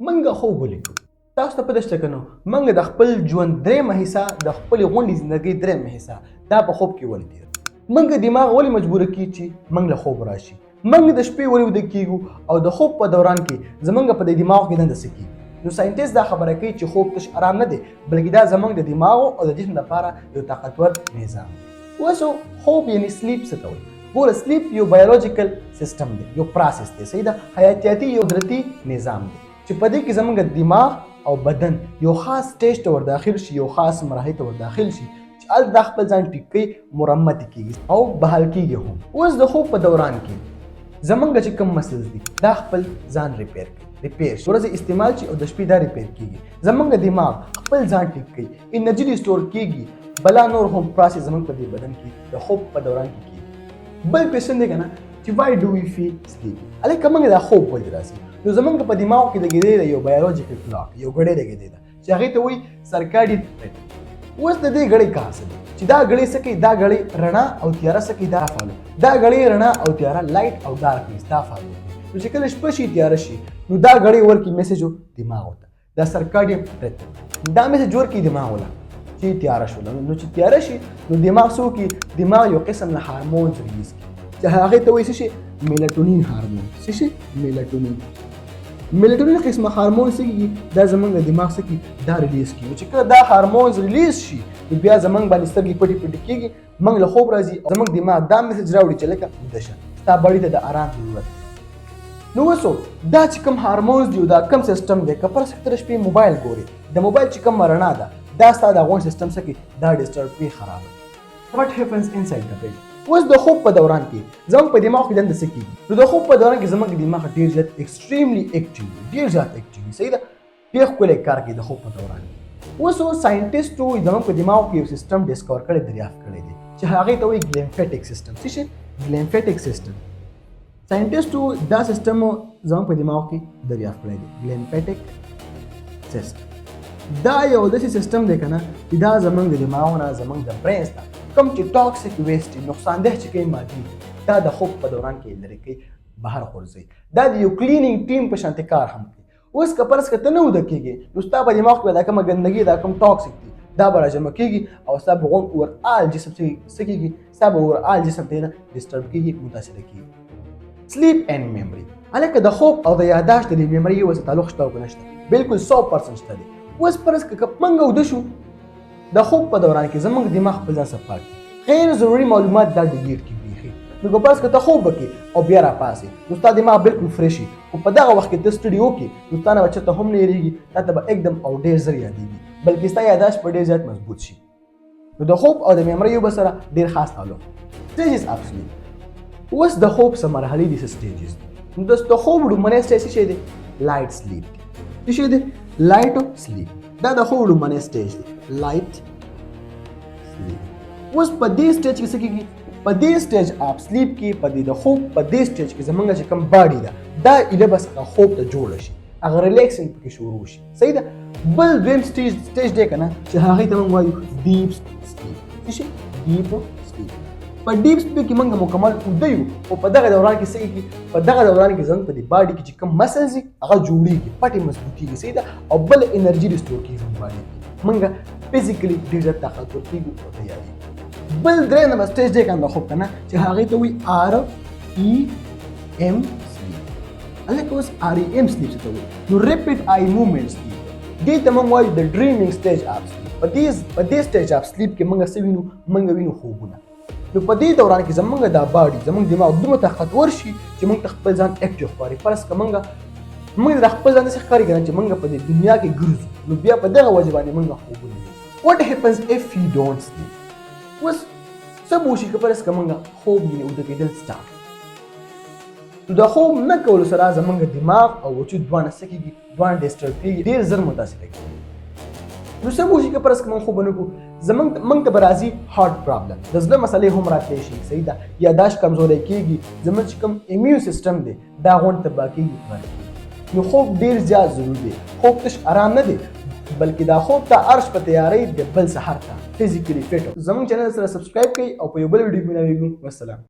منګه خوب ولیکو. تاسو ته پته شته که نو منګه د خپل ژوند درېیمه حصه د خپلې غونډې زندګۍ درېیمه حصه دا په خوب کې ولې تېروو. منګه دماغ ولې مجبوره کیږي چې منګ له خوب راشي. منګ د شپې ولې ویده کیږو او د خوب په دوران کې زمونږ په دې دماغ کې دنده څه کیږي. نو ساینټیست دا خبره کوي چې خوب تش آرام نه دی بلکې دا زمونږ د دماغ او د جسم لپاره یو طاقتور نظام دی. اوسو خوب یعنی سلیپ څه ته وایي؟ ګوره سلیپ یو بایولوژیکل سیستم دی، یو پروسس دی، صحیح ده، حیاتیاتي یو قدرتي نظام دی چې په دې کې زمونږ دماغ او بدن یو خاص سټیج ته ور داخل شي، یو خاص مرحله ته ور داخل شي چې هلته دا خپل ځان ټیک کوي، مرمت کیږي او بحال کیږي هم. اوس د خوب په دوران کې زمونږ چې کوم مسلز دي دا خپل ځان ریپیر کوي، ریپیر ورځې استعمال شي او د شپې دا ریپیر کیږي. زمونږ دماغ خپل ځان ټیک کوي، انرژي ریسټور کیږي، بلا نور هم پروسس زمونږ په دې بدن کې د خوب په دوران کې کیږي. بل کوېشن دی که نه چې why do we feel sleepy؟ هلکه موږ دا خوب ولې راځي؟ نو زمونږ په دماغ کې لګېدلی ده یو بایولوژیکل کلاک، یو ګړۍ لګېدې ده چې هغې ته وایي سرکاډین ریتم. اوس د دې ګړۍ کار څه دی چې دا ګړۍ څه کوي؟ دا ګړۍ رڼا او تیاره څه کوي؟ دا فالو. دا ګړۍ رڼا او تیاره لایټ او ډارکنس دا فالو کوي. نو چې کله شپه شي تیاره شي نو دا ګړۍ ورکړي میسج دماغ ته، دا سرکاډین ریتم دا میسج ورکړي دماغ ته چې تیاره شوله. نو چې تیاره شي نو دماغ څه وکړي؟ دماغ یو قسم له هارمونز ریلیز کړي چې هغې ته وایي څه شي؟ میلاټونین هارمون. څه شي؟ میلاټونین. میلاټونین قسمه هارمون څه کېږي؟ دا زمونږ د دماغ څه کېږي؟ دا ریلیز کېږي. چې کله دا هارمونز ریلیز شي نو بیا زمونږ باندې سترګې پټې پټې کېږي، موږ له خوب راځي او زمونږ دماغ دا میسج راوړي چې لکه ویده شه، ستا باډي ته د آرام ضرورت دی. نو اوسو دا چې کوم هارمونز دي دا کوم سیسټم دی، که فرض کړه شپې موبایل ګورې، د موبایل چې کوم رڼا ده دا ستا د غوږ سیسټم څه کوي؟ دا ډسټرب کوي، خرابوي. What happens inside the brain؟ اوس د خوب په دوران کې زموږ په دماغ کې دنده څه کېږي؟ نو د خوب په دوران کې زموږ دماغ ډېر زیات ایکسټریملی اکټیو وي، ډېر زیات اکټیو وي، صحیح ده، ډېر ښکلی کار کوي د خوب په دوران کې. اوس ساینټیسټو زموږ په دماغ کې یو سیسټم ډسکور کړی، دریافت کړی دی چې هغې ته وایي ګلیمفیټک سیسټم. څه شي؟ ګلیمفیټک سیسټم. ساینټیسټو دا سیسټم زموږ په دماغ کې دریافت کړی دی، ګلیمفیټک سیسټم. دا یو داسې سیسټم دی که نه چې دا زموږ د دماغ نه زموږ د برین ته کوم چې ټاکسیک ویسټ دي، نقصاندeh چې کوي مادي، دا د خوب په دوران کې لرې کوي، بهر غورځوي. دا د یو کلینینګ ټیم په شانتې کار هم کوي. اوس که فرض کړه ته نه ویده کېږې نو ستا په دماغ کې دا کومه ګندګي، دا کوم ټاکسیک دي دا به راجمع کېږي او ستا په اوورآل جسم څه کېږي؟ ستا به اوورآل جسم ته نه ډسټرب کېږي، متاثره کېږي. سلیپ اینډ میموري. هلکه د خوب او د یاداشت د میموري یو څه تعلق شته او که نشته؟ بلکل 100% شته دی. اوس فرض کړه که موږ ویده شو د خوب په دوران کې زموږ دماغ خپل ځان صفا کړي، غیر ضروري معلومات دا ډیلیټ کړي بیخي. نو که فرض کړه ته خوب وکړې او بیا راپاڅې نو ستا دماغ بلکل فرش وي، خو په دغه وخت کې ته سټډي وکړې نو ستا نه به چېرته هم نه هېرېږي، تا ته به एकदम او ډېر زر یادېږي، بلکې ستا یاداشت به ډېر زیات مضبوط شي. نو د خوب او د میمورۍ یو بل سره ډېر خاص تعلق. سټیجز اف سلیپ. اوس د خوب څه مرحلې دي، څه سټیجز دي. نو د خوب لومړی سټیج څه شی دی؟ لایټ سلیپ. څه شی دی؟ لایټ سلیپ. دا د خوب لومړی سټیج دی، لایټ سلیپ. اوس په دې سټیج کې څه کېږي؟ په دې سټیج اف سلیپ کې په دې د خوب په دې سټیج کې زموږ چې کوم باډي ده دا ایله بس خوب ته جوړه شي، هغه ریلیکسینګ پکې شروع شي، صحیح ده. بل دویم سټیج دی که نه چې هغې ته موږ وایو ډیپ سلیپ. څه شي؟ ډیپ سلیپ. په ډیپ سلیپ کې موږ مکمل ویده یو او په دغه دوران کې څه کېږي؟ په دغه دوران کې زموږ په دې باډي کې چې کوم مسلز دي هغه جوړېږي، پټې مضبوطېږي، صحیح ده، او بل انرژي ریسټور کېږي زموږ باډي کې، موږ فزیکلي ډېر زیات طاقتور کېږو او تیارېږو. بل درې نمبر سټیج دی که نه د خوب که نه چې هغې ته وایي REM سلیپ. هلکه اوس REM سلیپ څه ته وایي؟ نو ریپډ آی موومنټ سلیپ. دې ته موږ وایو د ډریمینګ سټیج اف سلیپ. په دې سټیج اف سلیپ کې موږ څه وینو؟ موږ وینو خوبونه. نو په دې دوران کې زمونږ دا باډي، زمونږ دماغ دومره طاقتور شي چې موږ ته خپل ځان اکټیو ښکاري. فرض که موږ د خپل ځان داسې ښکاري که نه چې موږ په دې دنیا کې ګرځو، نو بیا په دغه وجه باندې موږ خوبونه وینو. What happens if we don't sleep؟ اوس څه به وشي که فرض که موږ خوب وینو، ویده کېدل سټارټ. نو د خوب نه کولو سره زموږ دماغ او وجود دواړه څه کېږي؟ دواړه ډسټرب کېږي، ډېر زر متاثره کېږي. نو څه به وشي که فرض که موږ خوب ونه کړو؟ موږ ته به راځي هارټ پرابلم، د زړه مسلې هم راتلی شي، صحیح ده، یاداشت کمزوری کېږي، زموږ چې کوم امیون سیسټم دی دا غونډ تباه کېږي. نو خوب ډېر زیات ضروري دی. خوب تش آرام نه دی بلکې دا خوب ته عرش په تیارۍ د بل سحر ته فزیکلي فټ. زموږ چینل سره سبسکرایب کړئ او په یو بل ویډیو کې ملاویږو. والسلام.